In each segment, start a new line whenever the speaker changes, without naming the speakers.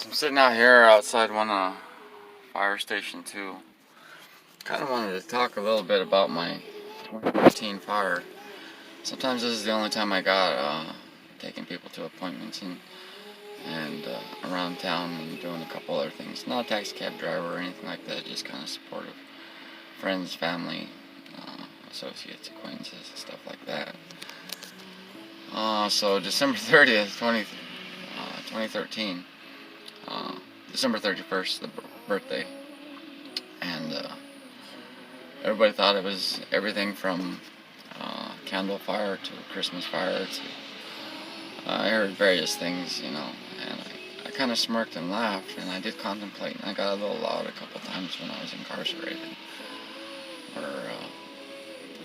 So I'm sitting out here outside one fire station 2. Kind of wanted to talk a little bit about my 2015 fire. Sometimes this is the only time I got taking people to appointments and around town and doing a couple other things. Not a taxi cab driver or anything like that, just kind of supportive. Friends, family, associates, acquaintances, and stuff like that. So December 30th, 2013. December 31st, the birthday, and everybody thought it was everything from candle fire to Christmas fire to I heard various things, and I kind of smirked and laughed, and I did contemplate, and I got a little loud a couple times when I was incarcerated, or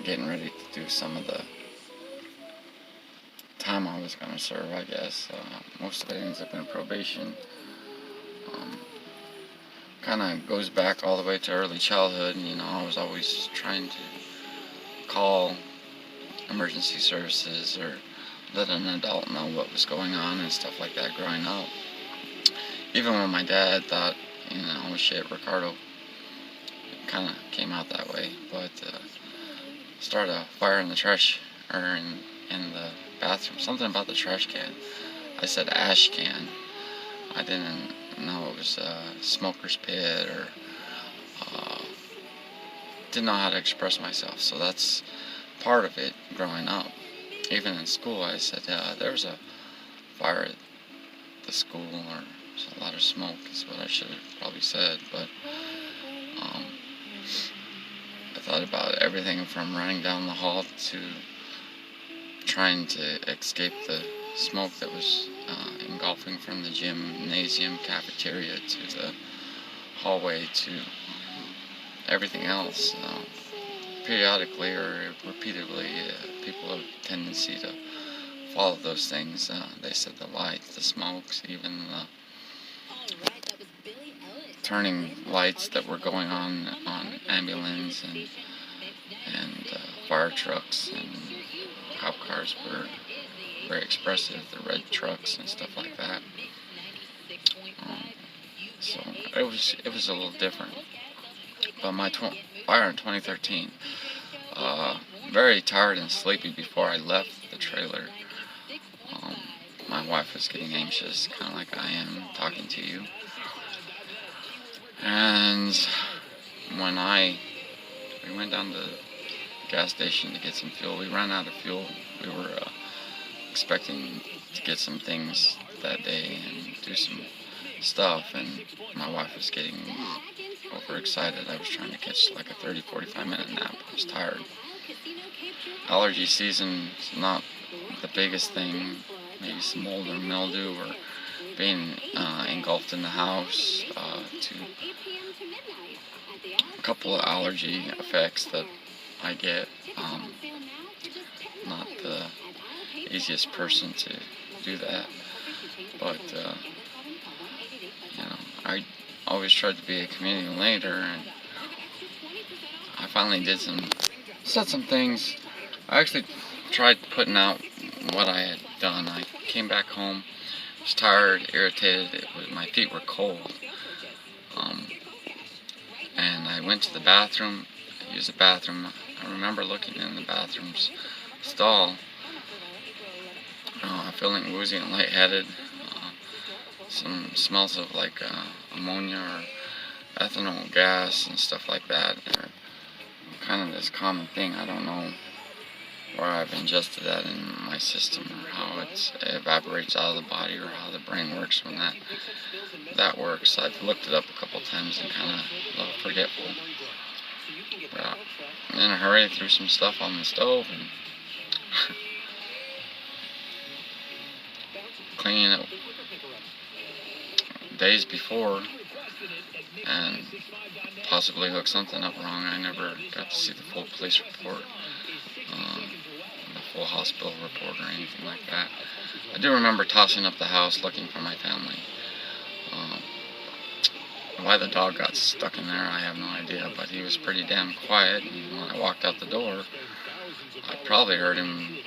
getting ready to do some of the time I was going to serve, I guess. Most of it ends up in probation. Kind of goes back all the way to early childhood. I was always trying to call emergency services or let an adult know what was going on and stuff like that growing up. Even when my dad thought, oh shit, Ricardo, it kind of came out that way. But started a fire in the trash, or in the bathroom. Something about the trash can. I said ash can. I didn't know it was a smoker's pit, or didn't know how to express myself. So that's part of it growing up. Even in school, I said, there was a fire at the school, or there's a lot of smoke, is what I should have probably said. But I thought about everything from running down the hall to trying to escape the smoke that was engulfing from the gymnasium cafeteria to the hallway to everything else. Periodically or repeatedly, people have a tendency to follow those things. They said the lights, the smokes, even the turning lights that were going on ambulance and fire trucks and cop cars were very expressive, the red trucks and stuff like that. So it was a little different. But my fire in 2013, very tired and sleepy before I left the trailer. My wife was getting anxious, kind of like I am talking to you. And when we went down to the gas station to get some fuel, we ran out of fuel. We were expecting to get some things that day and do some stuff, and my wife was getting overexcited. I was trying to catch like a 30-45 minute nap. I was tired. Allergy season is not the biggest thing. Maybe some mold or mildew, or being engulfed in the house, to a couple of allergy effects that I get. Not the easiest person to do that, but I always tried to be a community leader, and I finally said some things. I actually tried putting out what I had done. I came back home, was tired, irritated. My feet were cold, and I went to the bathroom. I used the bathroom. I remember looking in the bathroom's stall, feeling woozy and lightheaded. Some smells of like ammonia or ethanol gas and stuff like that. They're kind of this common thing. I don't know where I've ingested that in my system, or how it evaporates out of the body, or how the brain works when that works. I've looked it up a couple times and kind of a little forgetful. But in a hurry, threw some stuff on the stove and cleaning it days before, and possibly hooked something up wrong. I never got to see the full police report, the full hospital report, or anything like that. I do remember tossing up the house looking for my family. Why the dog got stuck in there, I have no idea, but he was pretty damn quiet, and when I walked out the door, I probably heard him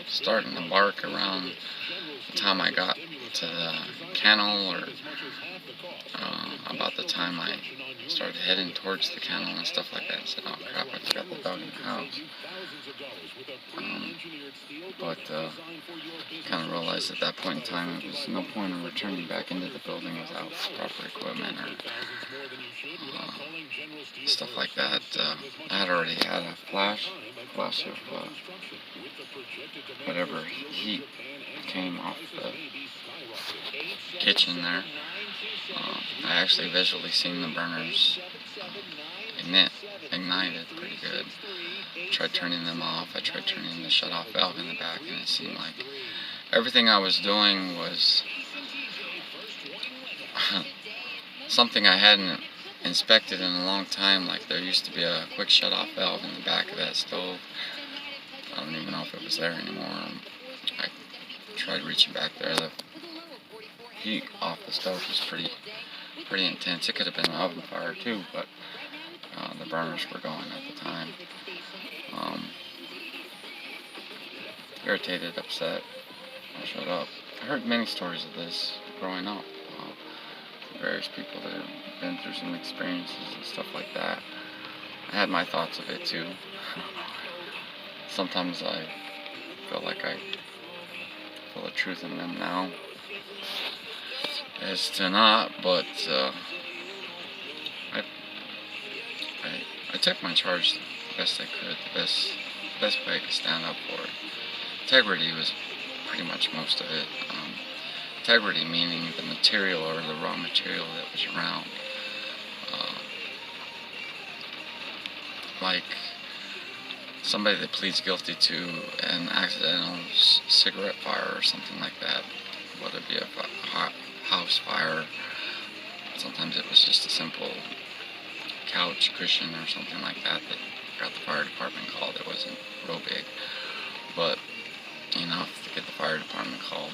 starting to bark around the time I got to the kennel, or about the time I started heading towards the kennel and stuff like that. I said, oh crap, I forgot the dog in the house. But kind of realized at that point in time there was no point in returning back into the building without proper equipment or stuff like that. I had already had a flash of whatever heat came off the kitchen there. I actually visually seen the burners ignited pretty good. Tried turning them off. I tried turning the shut-off valve in the back, and it seemed like everything I was doing was something I hadn't inspected in a long time. Like, there used to be a quick shut-off valve in the back of that stove. I don't even know if it was there anymore. I tried reaching back there. The heat off the stove was pretty intense. It could have been an oven fire too, but the burners were going at the time. Irritated, upset, I showed up. I heard many stories of this growing up. Various people that have been through some experiences and stuff like that. I had my thoughts of it too. Sometimes I feel like I feel the truth in them now. As to not, but I took my charge the best I could, the best way I could stand up for it. Integrity was pretty much most of it. Integrity meaning the material or the raw material that was around. Like somebody that pleads guilty to an accidental cigarette fire or something like that, whether it be a house fire. Sometimes it was just a simple couch cushion or something like that that got the fire department called. It wasn't real big, but enough to get the fire department called.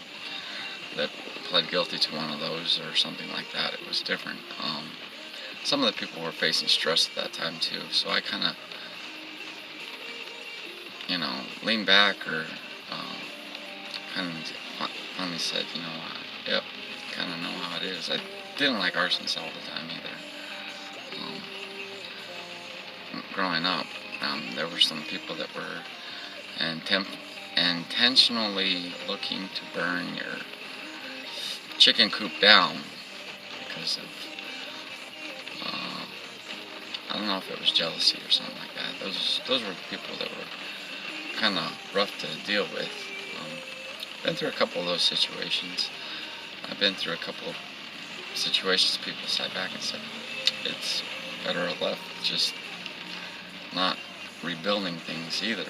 That pled guilty to one of those or something like that. It was different. Some of the people were facing stress at that time too, so I kind of, leaned back or kind of finally said, yep, kind of know how it is. I didn't like arsonists all the time either. Growing up, there were some people that were intentionally looking to burn your chicken coop down because of, I don't know if it was jealousy or something like that. Those were the people that were kind of rough to deal with. Been through a couple of those situations. I've been through a couple of situations people sat back and said, it's better left just not rebuilding things either.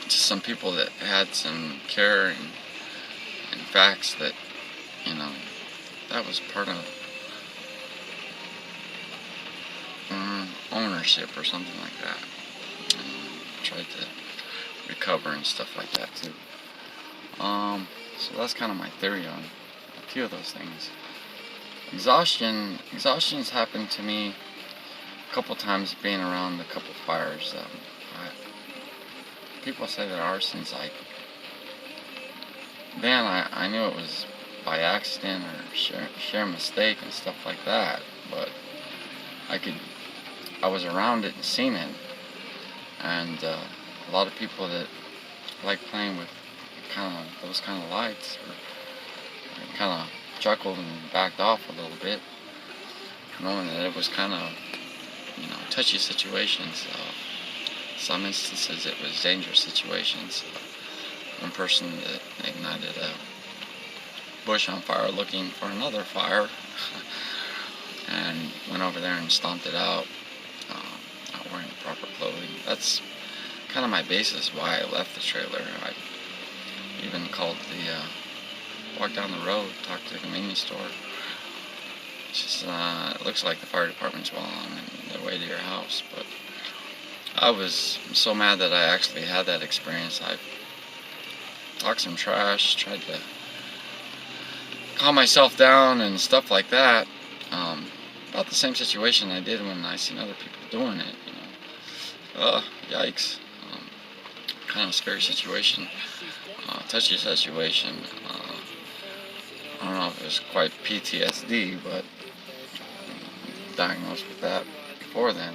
Just some people that had some care and facts that, that was part of ownership or something like that. Tried to recover and stuff like that too. So that's kind of my theory on a few of those things. Exhaustion's happened to me a couple times being around a couple fires. People say that arson's like, then I knew it was by accident or sheer mistake and stuff like that, but I was around it and seen it, and a lot of people that like playing with those kind of lights kind of chuckled and backed off a little bit, knowing that it was kind of touchy situations. Some instances it was dangerous situations. One person that ignited a bush on fire looking for another fire and went over there and stomped it out, not wearing the proper clothing. That's kind of my basis why I left the trailer. I even called walked down the road, talked to the convenience store. Just, it looks like the fire department's well on their way to your house, but I was so mad that I actually had that experience. I talked some trash, tried to calm myself down and stuff like that. About the same situation I did when I seen other people doing it, yikes. Kind of scary situation, touchy situation. was quite PTSD, but diagnosed with that before then.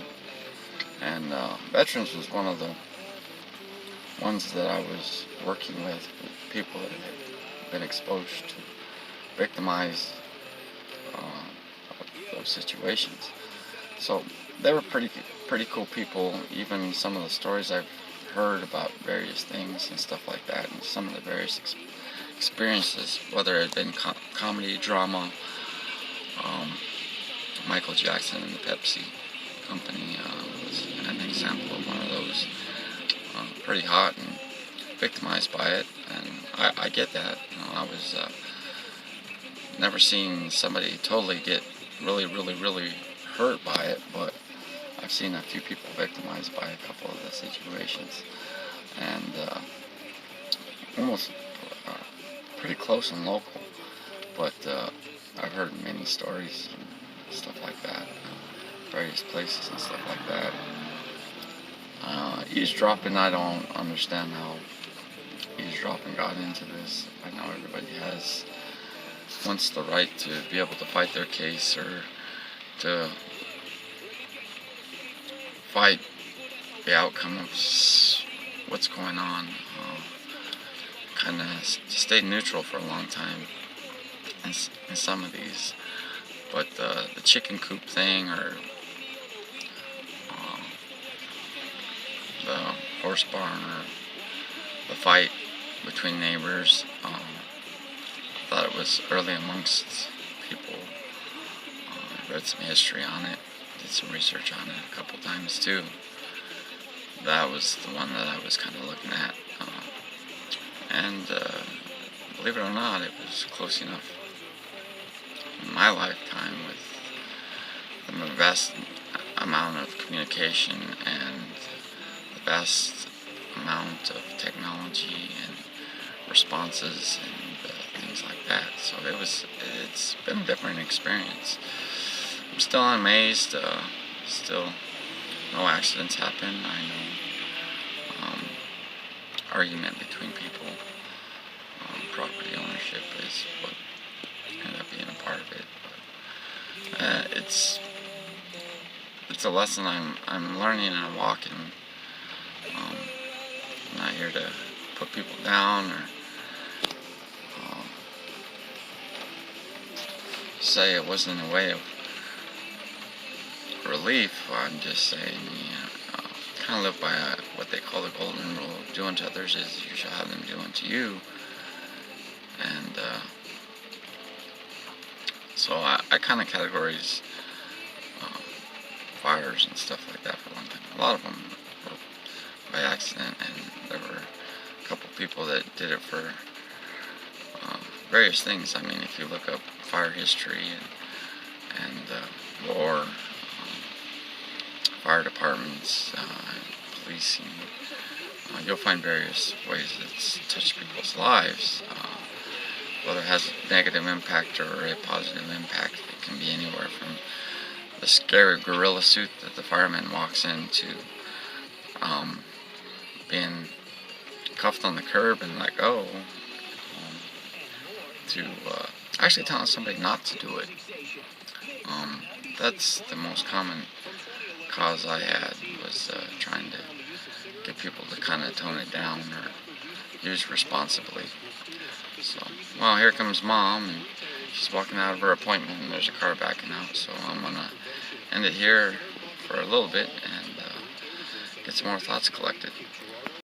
And veterans was one of the ones that I was working with people that had been exposed to victimized those situations. So they were pretty cool people. Even some of the stories I've heard about various things and stuff like that, and some of the various experiences, whether it had been comedy, drama. Michael Jackson and the Pepsi company was an example of one of those. Pretty hot and victimized by it, and I get that. I was never seen somebody totally get really hurt by it, but I've seen a few people victimized by a couple of the situations, and almost pretty close and local. But I've heard many stories and stuff like that, various places and stuff like that. Eavesdropping, I don't understand how eavesdropping got into this. I know everybody wants the right to be able to fight their case or to fight the outcome of what's going on. Kind of stayed neutral for a long time in some of these, but the chicken coop thing or the horse barn or the fight between neighbors, I thought it was early amongst people. I read some history on it, did some research on it a couple times too. That was the one that I was kind of looking at. And believe it or not, it was close enough in my lifetime with the vast amount of communication and the vast amount of technology and responses and things like that. So it's been a different experience. I'm still amazed. Still, no accidents happen. I know argument between people. Property ownership is what ended up being a part of it. But it's a lesson I'm learning and I'm walking. I'm not here to put people down or say it wasn't a way of relief. I'm just saying, kind of live by what they call the golden rule: do unto others as you shall have them do unto you. And so I kind of categorize fires and stuff like that for a long time. A lot of them were by accident, and there were a couple people that did it for various things. I mean, if you look up fire history and war, fire departments, policing, you'll find various ways it's touched people's lives. Whether it has a negative impact or a positive impact, it can be anywhere from the scary gorilla suit that the fireman walks into, being cuffed on the curb and let go, to actually telling somebody not to do it. That's the most common cause I had, was trying to get people to kind of tone it down or use responsibly. So, well, here comes Mom, and she's walking out of her appointment, and there's a car backing out, so I'm going to end it here for a little bit and get some more thoughts collected.